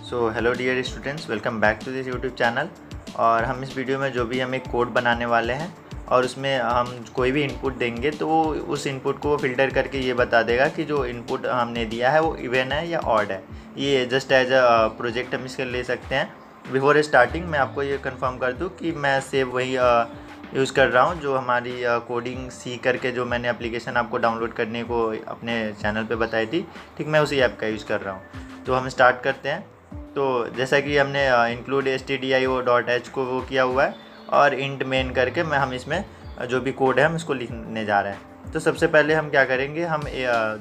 So hello dear students, welcome back to this YouTube channel. और हम इस video में जो भी हम एक कोड बनाने वाले हैं और उसमें हम कोई भी इनपुट देंगे तो उस इनपुट को वो फ़िल्टर करके ये बता देगा कि जो इनपुट हमने दिया है वो इवन है या ऑड है। ये जस्ट एज अ प्रोजेक्ट हम इसके ले सकते हैं। बिफोर स्टार्टिंग मैं आपको ये कंफर्म कर दूँ कि मैं सेव वही यूज़ कर रहा हूँ जो हमारी कोडिंग सी करके जो मैंने एप्लीकेशन आपको डाउनलोड करने को अपने चैनल पे बताई थी, ठीक मैं उसी ऐप का यूज़ कर रहा हूँ। तो हम स्टार्ट करते हैं। तो जैसा कि हमने इंक्लूड stdio.h को वो किया हुआ है और इंट मेन करके हम इसमें जो भी कोड है हम इसको लिखने जा रहे हैं। तो सबसे पहले हम क्या करेंगे, हम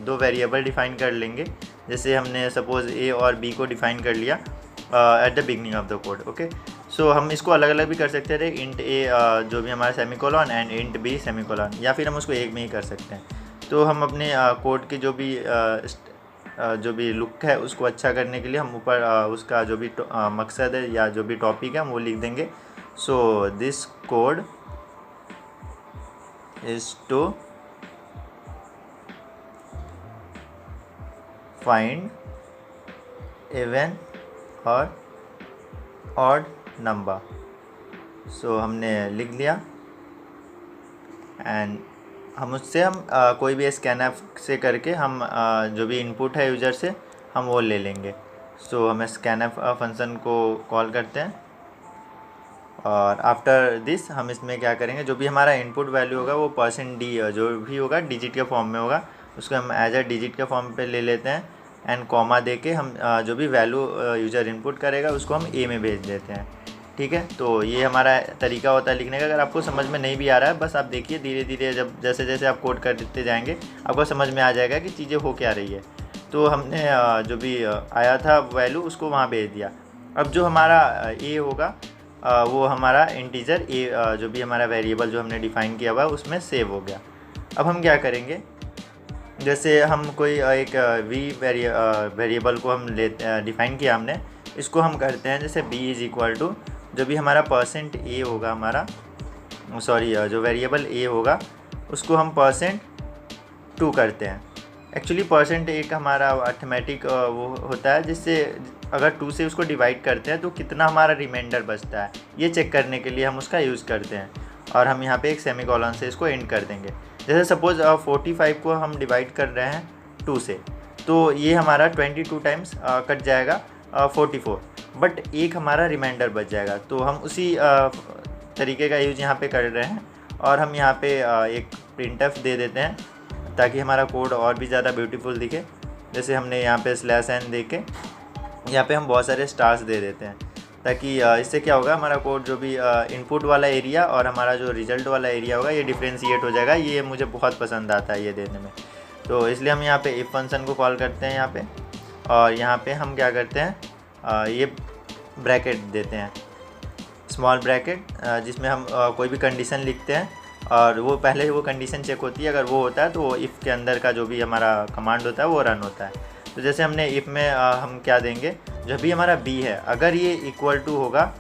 दो वेरिएबल डिफ़ाइन कर लेंगे। जैसे हमने सपोज़ a और b को डिफ़ाइन कर लिया at the beginning of the code. Okay, so हम इसको अलग अलग भी कर सकते थे, इंट a जो भी हमारा semicolon and int b semicolon, या फिर हम उसको एक में ही कर सकते हैं। तो हम अपने कोड की जो भी लुक है उसको अच्छा करने के लिए हम ऊपर उसका जो भी मकसद है या जो भी टॉपिक है हम वो लिख देंगे। So this code is to find even और ऑड नंबर। सो हमने लिख लिया एंड हम उससे कोई भी स्कैनफ से करके हम जो भी इनपुट है यूज़र से हम वो ले लेंगे। सो हम स्कैनफ फंक्शन को कॉल करते हैं और आफ्टर दिस हम इसमें क्या करेंगे, जो भी हमारा इनपुट वैल्यू होगा वो %d जो भी होगा डिजिट के फॉर्म में होगा, उसको हम एज अ डिजिट के फॉर्म पे ले लेते हैं एंड कॉमा दे के हम जो भी वैल्यू यूज़र इनपुट करेगा उसको हम a में भेज देते हैं। ठीक है, तो ये हमारा तरीका होता है लिखने का। अगर आपको समझ में नहीं भी आ रहा है, बस आप देखिए धीरे धीरे जब जैसे जैसे आप कोड करते जाएंगे आपको समझ में आ जाएगा कि चीज़ें हो क्या रही है। तो हमने जो भी आया था वैल्यू उसको वहाँ भेज दिया। अब जो हमारा a होगा वो हमारा इंटीजर a जो भी हमारा वेरिएबल जो हमने डिफ़ाइन किया हुआ है उसमें सेव हो गया। अब हम क्या करेंगे, जैसे हम कोई एक वेरिएबल को हम डिफ़ाइन किया हमने, इसको हम करते हैं जैसे b इज़ इक्वल टू जो भी हमारा %a होगा, हमारा जो वेरिएबल a होगा उसको हम %2 करते हैं। एक्चुअली %1 हमारा अर्थमेटिक वो होता है जिससे अगर 2 से उसको डिवाइड करते हैं तो कितना हमारा रिमाइंडर बचता है ये चेक करने के लिए हम उसका यूज़ करते हैं। और हम यहाँ पे एक सेमीकोलन से इसको एंड कर देंगे। जैसे सपोज़ 45 को हम डिवाइड कर रहे हैं 2 से, तो ये हमारा 22 टाइम्स कट जाएगा 44, बट एक हमारा रिमाइंडर बच जाएगा। तो हम उसी तरीके का यूज़ यहाँ पे कर रहे हैं और हम यहाँ पे एक प्रिंटफ दे देते हैं ताकि हमारा कोड और भी ज़्यादा ब्यूटीफुल दिखे। जैसे हमने यहाँ पे /n दे के यहाँ पे हम बहुत सारे स्टार्स दे देते हैं ताकि इससे क्या होगा, हमारा कोड जो भी इनपुट वाला एरिया और हमारा जो रिज़ल्ट वाला एरिया होगा ये डिफ्रेंशिएट हो जाएगा। ये मुझे बहुत पसंद आता है ये देने में। तो इसलिए हम यहाँ पे इफ़ फंक्शन को कॉल करते हैं यहाँ पे, और यहाँ पे हम क्या करते हैं ये ब्रैकेट देते हैं, स्मॉल ब्रैकेट, जिसमें हम कोई भी कंडीशन लिखते हैं और वो पहले वो कंडीशन चेक होती है। अगर वो होता है तो वो इफ़ के अंदर का जो भी हमारा कमांड होता है वो रन होता है। तो जैसे हमने इफ़ में हम क्या देंगे, जब भी हमारा b है अगर ये इक्वल टू होगा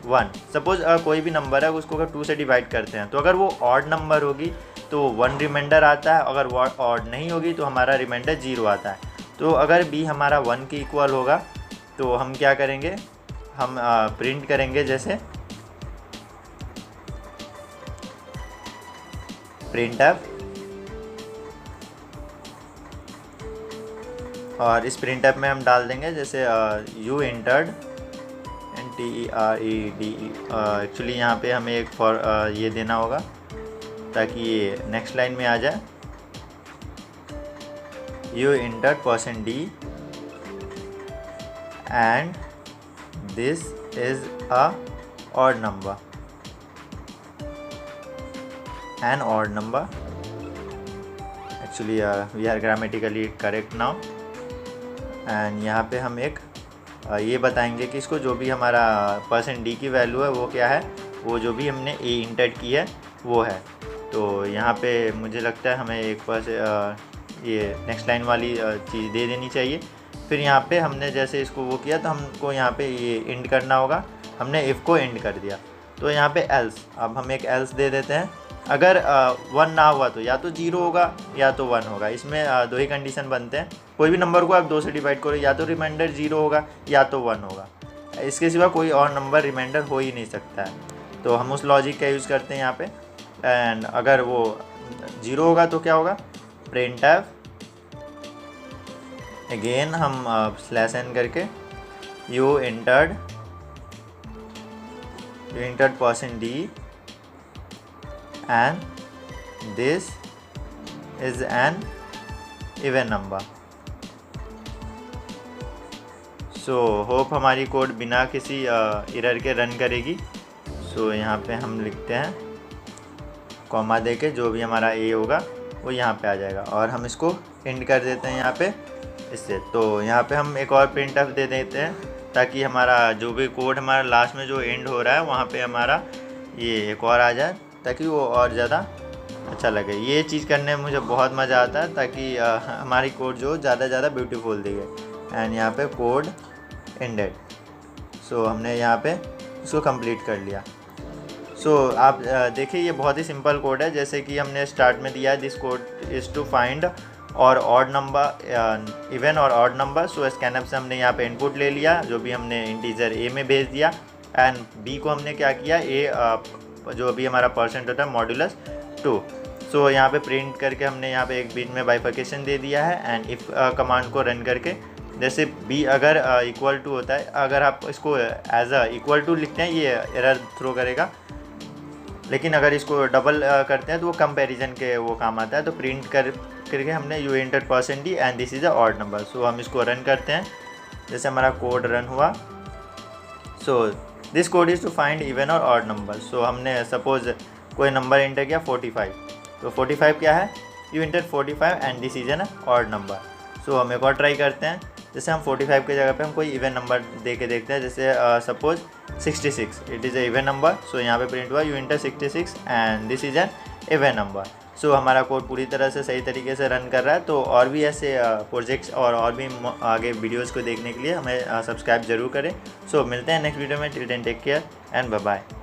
1, सपोज़ कोई भी नंबर है उसको अगर 2 से डिवाइड करते हैं तो अगर वो ऑड नंबर होगी तो 1 रिमाइंडर आता है, अगर वो ऑड नहीं होगी तो हमारा रिमाइंडर 0 आता है। तो अगर b हमारा 1 के इक्वल होगा तो हम क्या करेंगे, हम प्रिंट करेंगे जैसे printf, और इस printf में हम डाल देंगे जैसे you entered entered, एक्चुअली यहाँ पे हमें एक फॉर ये देना होगा ताकि ये नेक्स्ट लाइन में आ जाए। you entered %d and this is a odd number, an odd number. Actually we are grammatically correct now. And यहाँ पे हम एक ये बताएंगे कि इसको जो भी हमारा %d की वैल्यू है वो क्या है, वो जो भी हमने a इंटर की है वो है। तो यहाँ पे मुझे लगता है हमें ये नेक्स्ट लाइन वाली चीज़ दे देनी चाहिए। फिर यहाँ पे हमने जैसे इसको वो किया तो हमको यहाँ पे ये एंड करना होगा। हमने इफ़ को एंड कर दिया तो यहाँ पे एल्स, अब हम एक एल्स दे देते हैं अगर 1 ना हुआ तो या तो 0 होगा या तो 1 होगा। इसमें 2 ही कंडीशन बनते हैं। कोई भी नंबर को आप 2 से डिवाइड करो, या तो रिमाइंडर 0 होगा या तो 1 होगा। इसके सिवा कोई और नंबर रिमाइंडर हो ही नहीं सकता है। तो हम उस लॉजिक का यूज़ करते हैं यहाँ पे। एंड अगर वो 0 होगा तो क्या होगा, printf अगेन हम /n करके you entered %d and this is an even number। So hope हमारी कोड बिना किसी एरर के रन करेगी। सो यहाँ पे हम लिखते हैं कॉमा दे के, जो भी हमारा ए होगा वो यहाँ पे आ जाएगा, और हम इसको एंड कर देते हैं यहाँ पे इससे। तो यहाँ पे हम एक और printf दे देते हैं, ताकि हमारा जो भी कोड हमारा लास्ट में जो एंड हो रहा है वहाँ पे हमारा ये एक और आ जाए, ताकि वो और ज़्यादा अच्छा लगे। ये चीज़ करने में मुझे बहुत मज़ा आता है, ताकि हमारी कोड जो ज़्यादा से ज़्यादा ब्यूटीफुल दिखे। एंड यहाँ पे कोड एंडेड। सो हमने यहाँ पे इसको कंप्लीट कर लिया। सो आप देखिए ये बहुत ही सिंपल कोड है। जैसे कि हमने स्टार्ट में दिया है, this code is to find और ऑड नंबर, इवन और ऑड नंबर। सो स्कैनअप से हमने यहाँ पे इनपुट ले लिया, जो भी हमने इंटीजर ए में भेज दिया, एंड बी को हमने क्या किया, ए जो अभी हमारा परसेंट होता है मॉड्यूलस 2। सो यहाँ पे प्रिंट करके हमने यहाँ पे एक बीच में बाइफर्केशन दे दिया है। एंड इफ़ कमांड को रन करके, जैसे बी अगर इक्वल टू होता है, अगर आप इसको एज इक्वल टू लिखते हैं ये एरर थ्रो करेगा, लेकिन अगर इसको डबल करते हैं तो वो कंपैरिजन के वो काम आता है। तो प्रिंट करके हमने you entered %d and this is a odd number. So हम इसको रन करते हैं, जैसे हमारा कोड रन हुआ। So this code is to find even और ऑड नंबर। सो हमने सपोज कोई नंबर एंटर किया 45, तो 45 क्या है, you enter 45 and this is an odd number. So हम एक और ट्राई करते हैं, जैसे हम 45 की जगह पे हम कोई इवन नंबर दे के देखते हैं, जैसे suppose 66, it is a even number. So यहाँ पे प्रिंट हुआ you enter 66 and this is an even number. So हमारा कोड पूरी तरह से सही तरीके से रन कर रहा है। तो और भी ऐसे प्रोजेक्ट्स और भी आगे वीडियोज़ को देखने के लिए हमें सब्सक्राइब जरूर करें। सो मिलते हैं नेक्स्ट वीडियो में। Till then take care and bye bye.